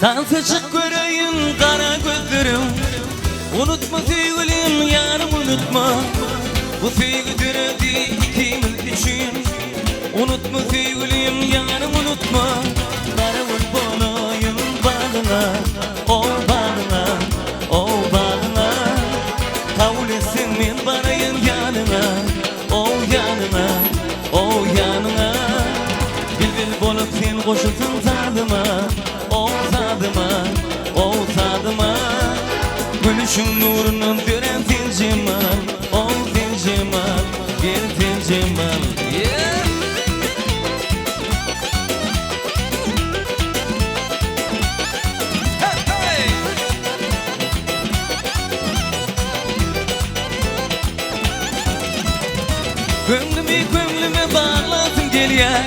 Tansıcık göreyim kara gözlerim. Unutma sevgilim yarım unutma. Bu sevgi diredi ikimiz için. Unutma sevgilim yarım unutma. Karavul bolayım bağına, o bağına, o bağına. Kavul etsin men barayın yanına, o yanına, o yanına. Bilbil bolup sen koşulsun tadıma, o tadıma, o tadıma. Gülüşün nurunun gören tencemal, o tencemal, gel tencemal. Yeah. Gönlüme bağlasın gel ya.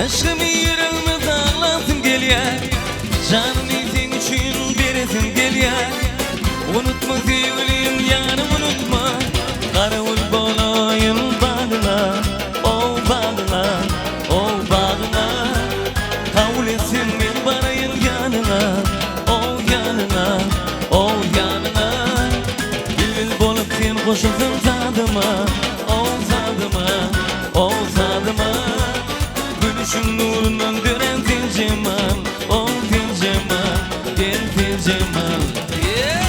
Aşkımı yüreğime dağlasın gel ya. Canımı sen için veresin gel ya. Unutma sevgilim yarım unutma. Karavul bolayım bağına, o bağına, o bağına. Kavul etsin men barayın yanına, o yanına, o yanına. Bilbil bolup sen koşulsun tadıma, o tadıma, o tadıma. Gülüşün nurundan gören tencemal, o tencemal, gel tencemal. Yeah.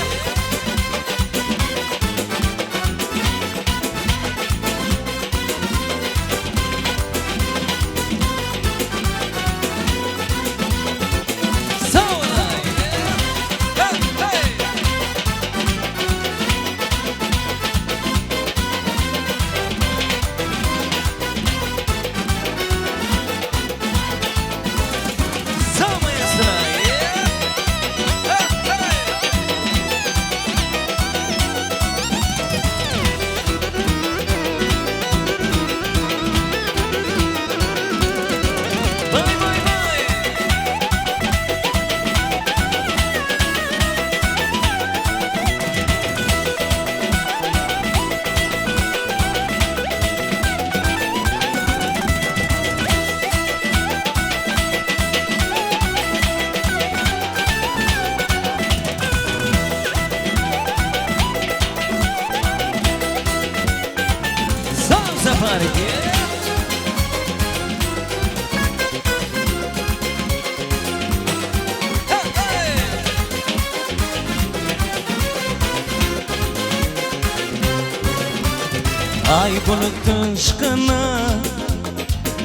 Ay bulutun ışkına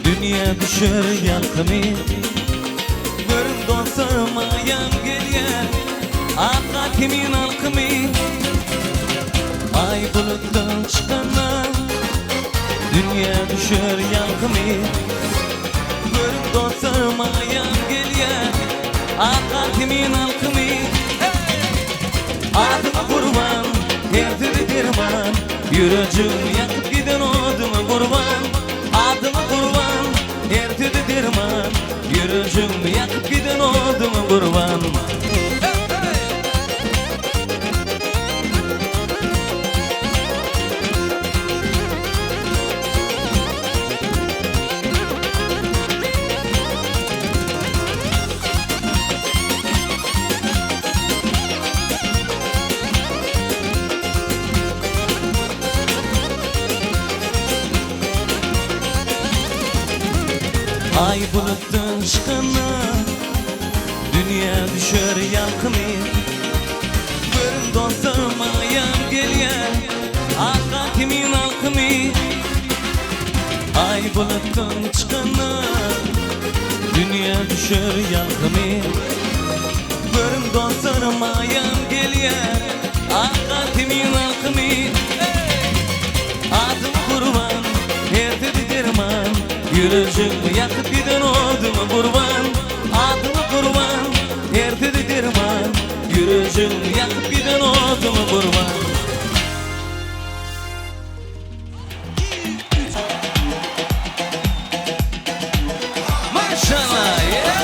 dünya düşür yalkımı. Görün dostum ayağım geliyor arka kimin alkımı. Ay bulutun ışkına dünya düşür yalkımı. Görün dostum ayağım geliyor arka kimin alkımı. Adıma kurban yerdir dirman. Yüreğim yakıp giden adıma kurban. Adıma kurban ertedi dirman. Yüreğim yakıp giden adıma kurban. Ay bulutun ışkına dünya düşür yalkımı. Görün dostum ayağım geliyor arka kimin alkımı. Ay bulutun ışkına dünya düşür yalkımı. Görün dostum ayağım geliyor arka kimin alkımı. Adım kurban ertedi dirman. Yüreğimi yakıp giden adıma kurban. Adıma kurban ertedi dirman. Yüreğimi yakıp giden adıma kurban. Maşallah yeah.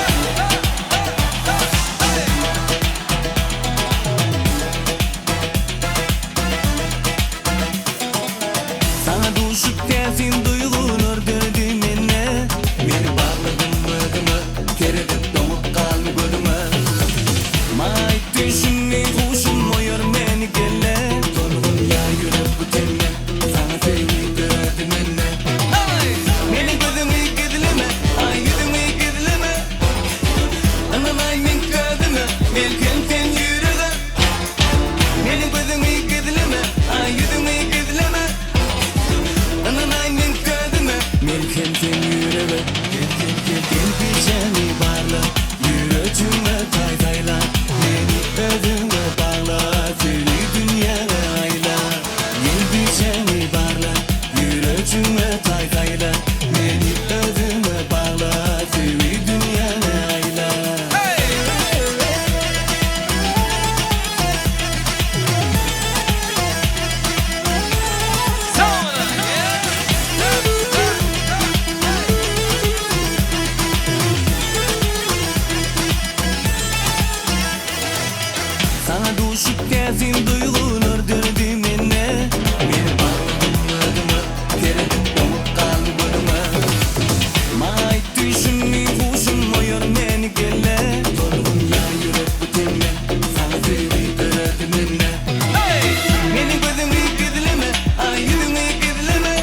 Aşık gezin duygular döndü mene. Beni bağlamadımı keredim umut kalbıma. May düşünmü kuşum oyar beni gele. Torun ya yürek bütünme sana sevgi verdi mene. Beni gözümü gizleme, ay yüzümü gizleme.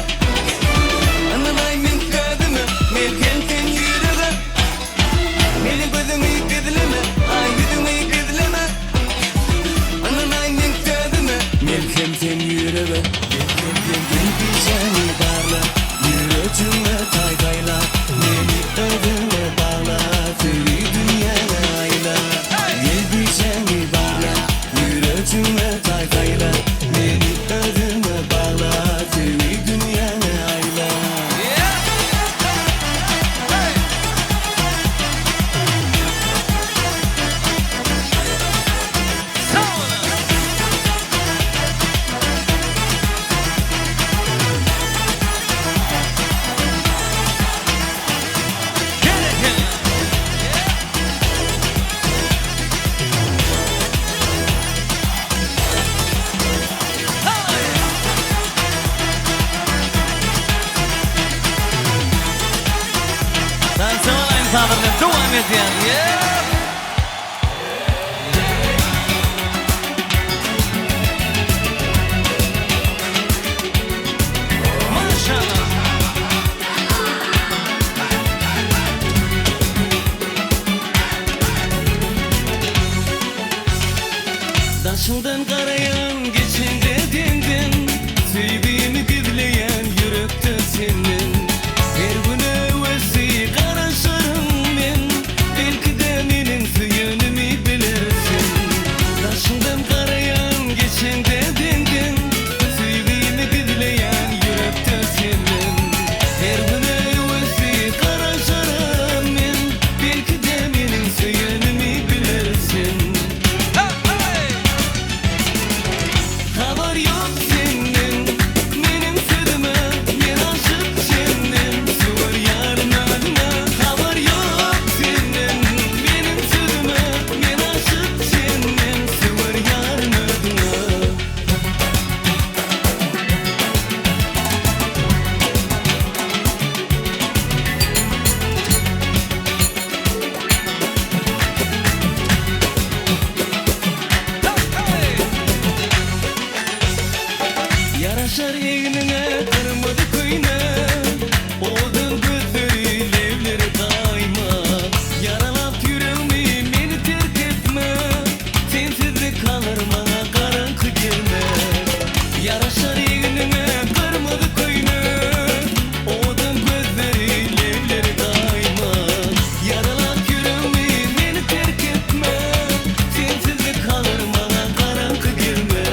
Anlamay min kadını, melken sen yürüme. Beni gözümü gizleme, ay yüzümü gizleme. Anlamay min kadını, melken sen yürüme. Bir seni darla, yürütüme taygayla. Beni ödüme bağla, seni dünyana ayla. Bir seni darla, yürütüme taygayla. Beni ödüme bağla, seni dünyana ayla. Sen söyle insanlarla devam et yani. Maşallah. Daşından karayan geçince dindin. Sevdiğimi gizleyen yürekte senin. Her gün evvesi karışırım ben. Belki de benim suyunumu bilirsin. Daşından karayan geçince dindin. Sevdiğimi gizleyen yürekte senin. Her gün evvesi karışırım ben. Belki de benim suyunumu bilirsin. Haber yok senin, benim sözüme, ben aşık senin. Sıvır yarın adına. Haber yok senin, benim sözüme, ben aşık senin. Sıvır yarın adına. Yaraşar eğnine kırmadı kıyına. Oğudun gözleri levleri daima. Yaralap yüreğimi beni terk etme. Sensizlik kalır bana karanlık gelme. Yaraşar eğnine kırmadı kıyına. Oğudun gözleri levleri daima. Yaralap yüreğimi beni terk etme. Sensizlik kalır bana karanlık gelme.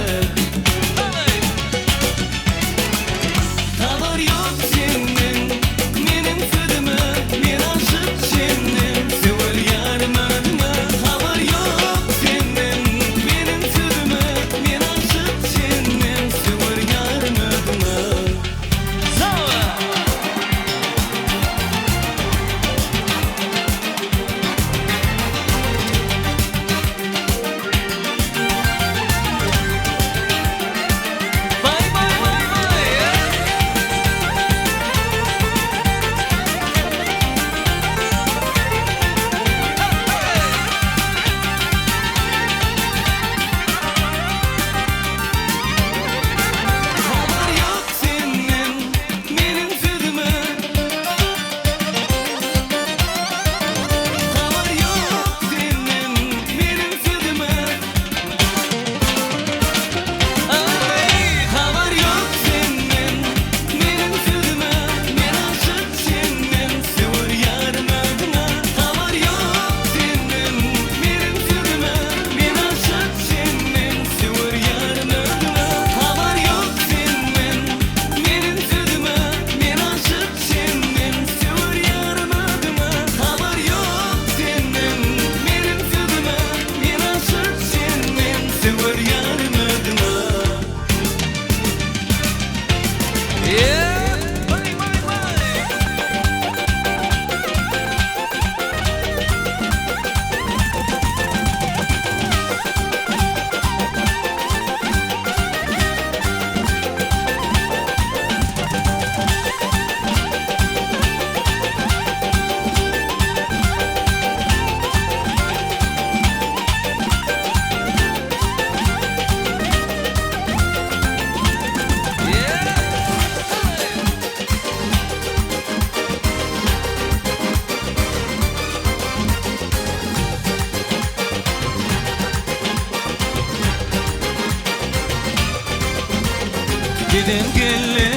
Gidin gelli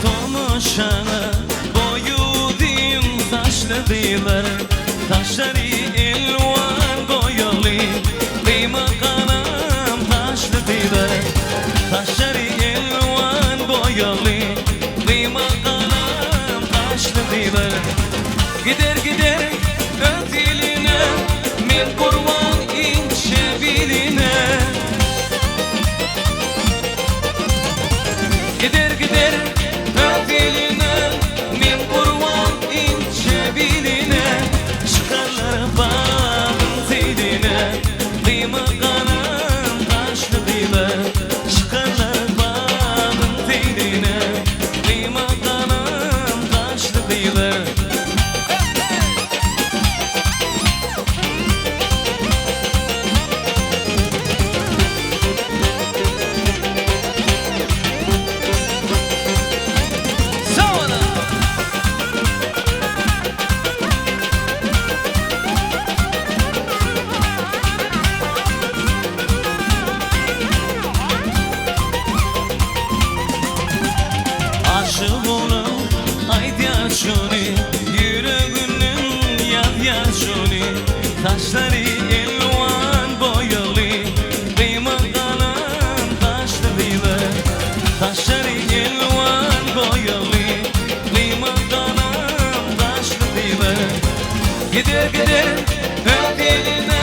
tomuşana boyu dim taşlı diler taşları elvan boyalı kıyma kanam taşlı diler taşları elvan boyalı kıyma kanam taşlı diler gider gider öteline min kurban ince biline gider gider öteline min kurban ince biline çıkarlar bağın teline kıyma kanım taşlı diler çıkarlar bağın teline kıyma kanım taşlı diler aşık olup ayt yaşını yüreğinin yaz yaşını taşları elvan boyalı kıyma kanım taşlı diler taşları elvan boyalı kıyma kanım taşlı diler gider gider öteline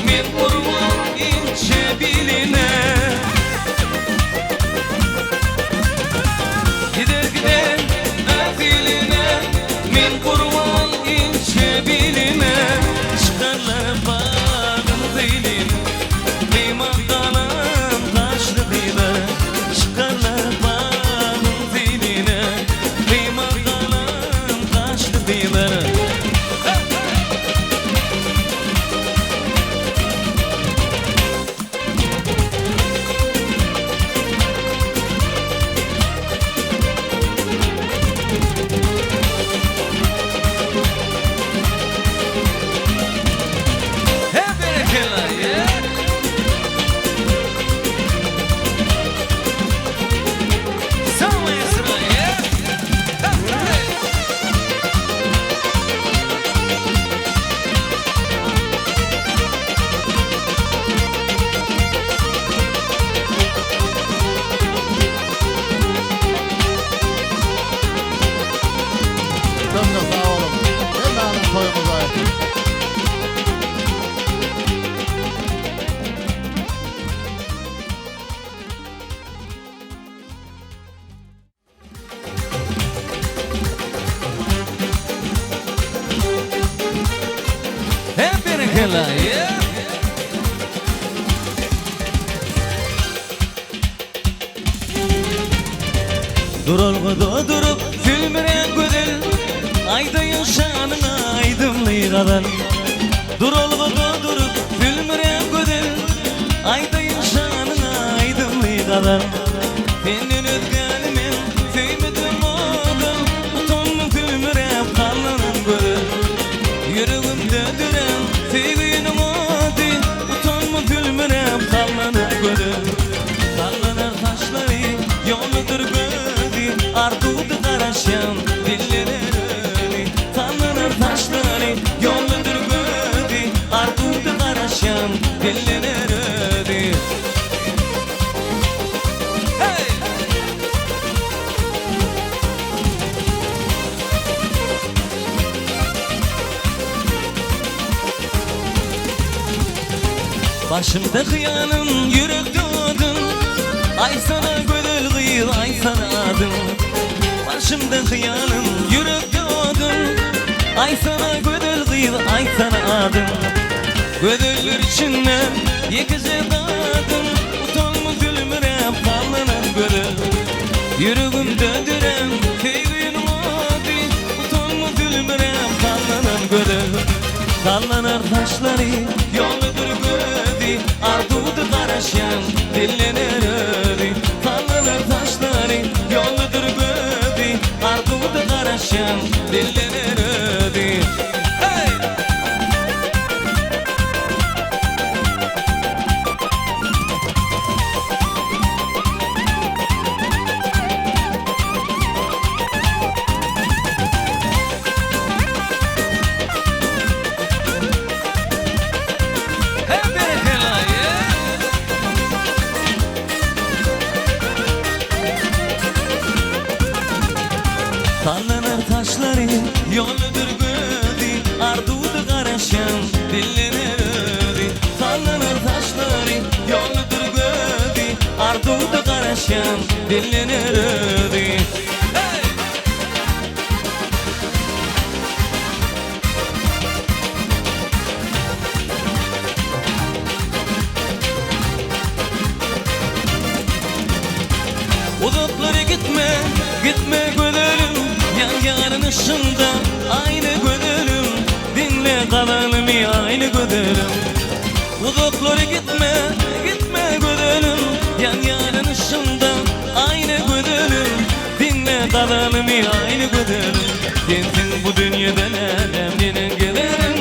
min kurban ince biline gider gider öteline min kurban ince biline çıkarlar bağın diline kıyma kanım taşlı diler çıkarlar bağın diline kıyma kanım taşlı diler hep berekeler ya Sağ Esra ya Çok da sağ olun. Ellerin toyumuza. hep berekeler ya Durulgudu durup filmire güdül ayda yaşanın aydınlığı kadar Durulgudu durup filmire güdül ayda yaşanın aydınlığı kadar senin ötgenimin tüymüdüm oğlum utanma filmire kallanın gülül yüreğimde düren sevginim oldu utanma filmire kallanın gülül sallanar taşları yoludur gödü ardudu karaşan dillener öyle sallanar taşları yoludur gödü ardudu karaşan dillener öyle hey! Başımda hıyanım yürekte odun ay sana gönül kıyıl ay sana adım Başımda hıyanım yürekte odun ay sana gönül kıyıl ay sana adım Gönüller içinden yekize dadım utanma gülmüre pallanan gönül yüreğimde düren sevgilim oldu utanma gülmüre pallanan gönül sallanar taşları yoludur gödü ardudu karaşan dillener öyle sallanar taşları yoludur gödü ardudu karaşan dillener öyle hey! Sallanır taşları yoludur gödü, ardudu karışan dillenir ödü. Sallanır taşları yoludur gödü, ardudu karışan dillenir ödü. Uzaklara gitme, gitme gönlüm, yan yarın ışığında aynı gönlüm. Dinle kalanımı aynı gönlüm. Uzaklara gitme, gitme gönlüm, yan yarın ışığında aynı gönlüm. Dinle kalanımı aynı gönlüm. Sensin bu dünyada nemlenen gelirim,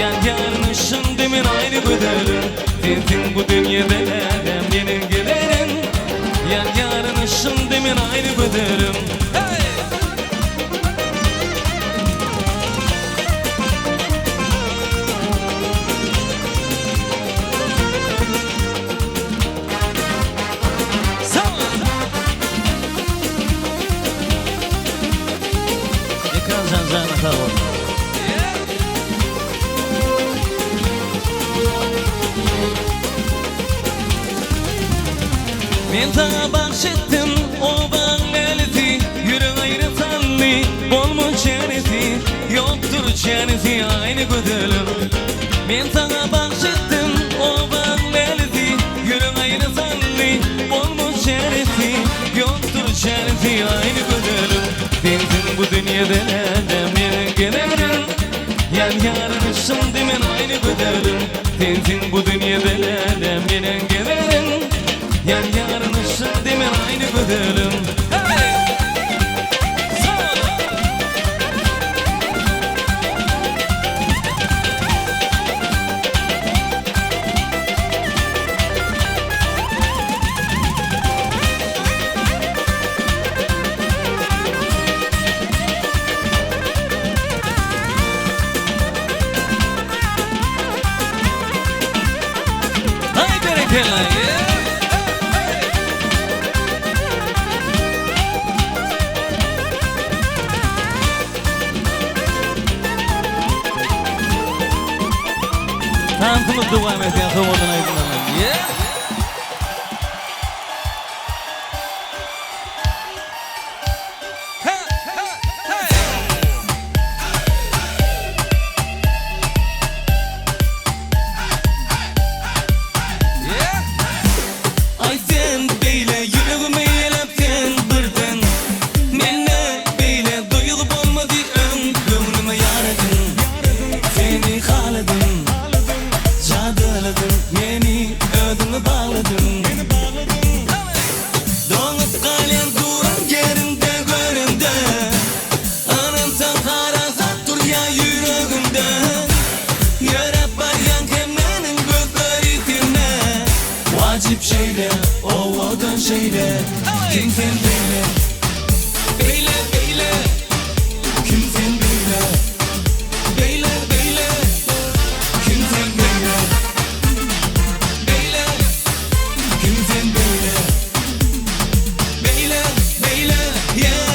yan yarın ışığında min aynı gönlüm. Sensin bu dünyada nemlenen gelirim, yan yarın ışığında min aynı gönlüm. Hey! Men sana bahşettim o bağleleti, yürü ayrı salli, bolmuş çenesi, yoktur çenesi aynı gönlüm. Men sana bahşettim o bağleleti, yürü ayrı salli, bolmuş çenesi, yoktur çenesi aynı gönlüm. Sensin bu dünyada nemlenen gelirim, yan yarın ışığında min aynı gönlüm. Sensin bu dünyada nemlenen gelirim, yan yarın ışığında min aynı gönlüm. Hey! Hay bereketler ya. Tanıtımız devam ediyor Soğudun aydınlanın. Yeah. Vacip şeyle, o vadan şeyle, kimsen beyle, beyle beyle, kimsen beyle, beyle beyle, kimsen beyle, beyle, kimsen beyle, beyle beyle, yeah.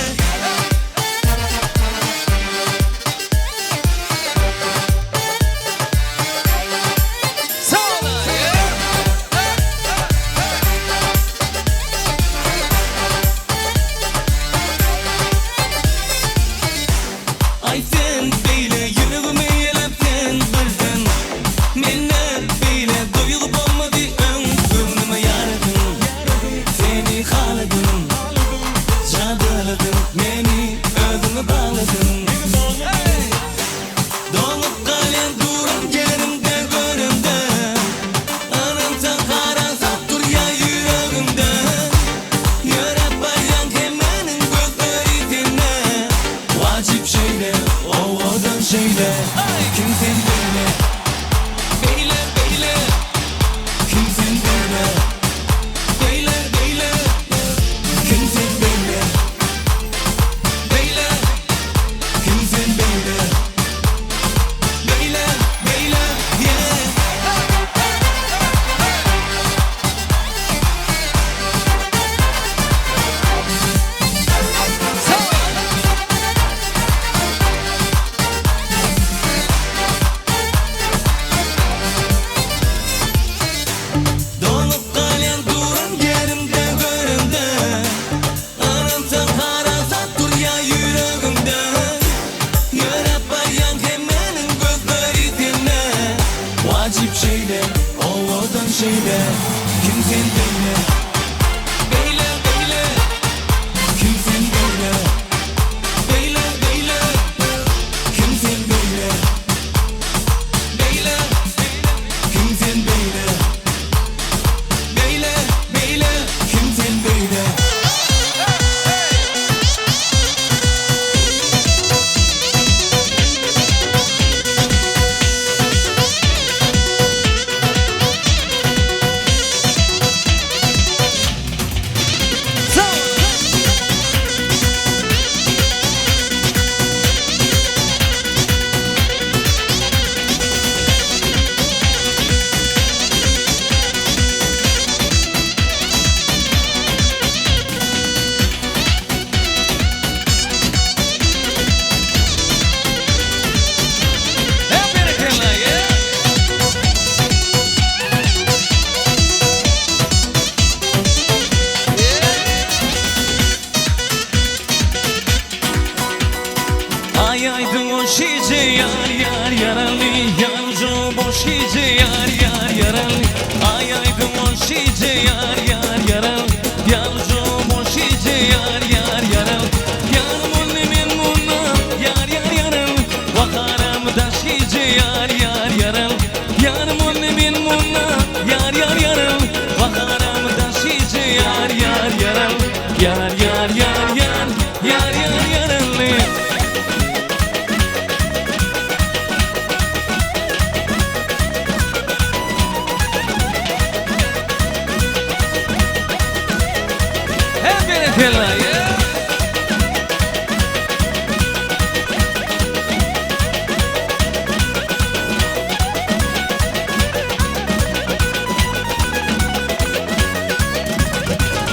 Hela yeah.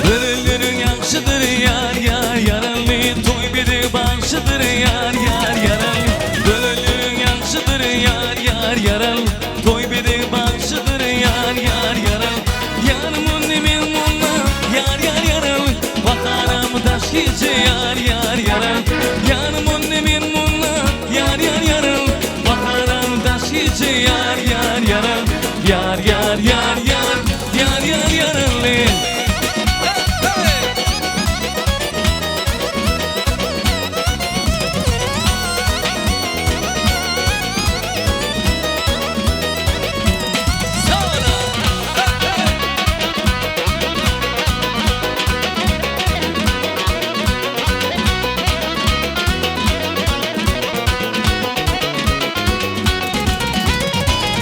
Bülbülün yakşıdır yar yar yaralı toy bir bağışıdır yar yar yaralı Bülbülün yakşıdır yar yar yaralı toy bir bağışıdır yar yar yaralı Yanımın emin munna yar yar yaralı Bakaram taş gece yar yar yaralı Yanımın emin munna yar yar yaralı Bakaram taş gece yar yar yaralı Yar yar yar yar yar yar yaralı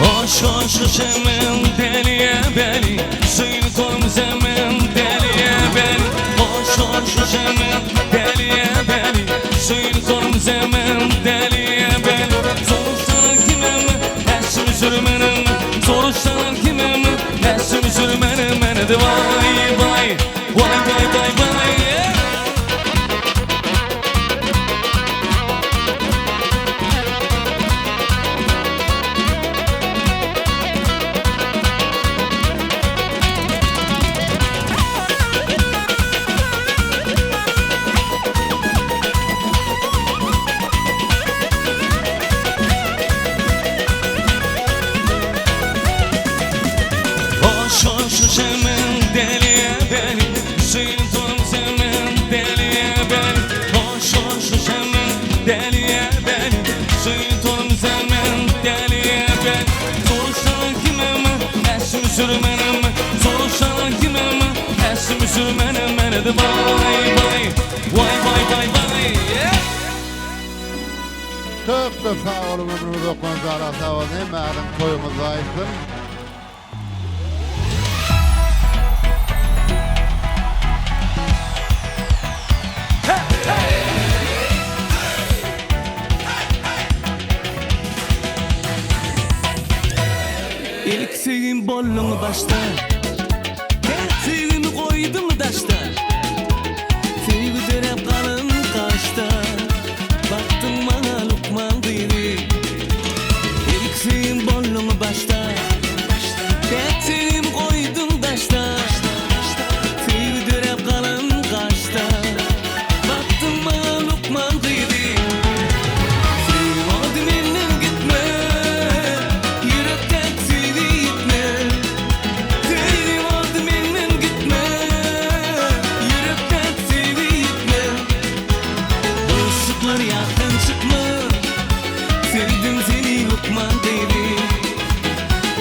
Hoş hoş hemen deliye beni Suyun kolum zemin deliye beni Hoş hoş hemen deliye beni Suyun kolum zemin deliye beni Soruşsan kimim esmi sürmenim Soruşsan kimim esmi sürmenim Beni de vay vay vay vay vay vay yeah. Hoş hemen deliye beni Suyun kolum zemin deliye beni Hoş hemen deliye beni Suyun kolum zemin deliye beni Soruşsan kimim esmi sürmenim Soruşsan kimim esmi sürmenim Beni de vay vay vay vay vay vay yeah. Çok da sağ olun ömrünüz okumanız ara sağ olun. Hemen toyumuz ayırsın. İlk sevgim bollunu başta Tek sevgimi koydum taşta Sevgi derep kalın kaçta Baktın bana Lukman dedi İlk sevgim bollunu başta Tek sevgimi koydum taşta Sevgi derep kalın kaçta Baktın bana Lukman dedi Sevgim oldu benimle gitme Yürekten sevgi gitme Sevgim oldu benimle gitme Yürekten sevgi gitme Bu ışıklar yaktan çıkma Sevdim seni Lukman dedi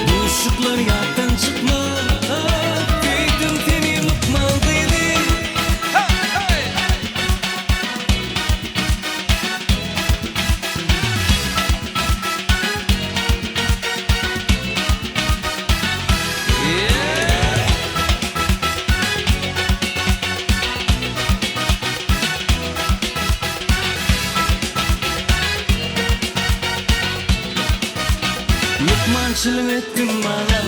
Bu ışıklar yaktan çıkma Sevdim seni Lukman dedi Lukmançılık ettin bana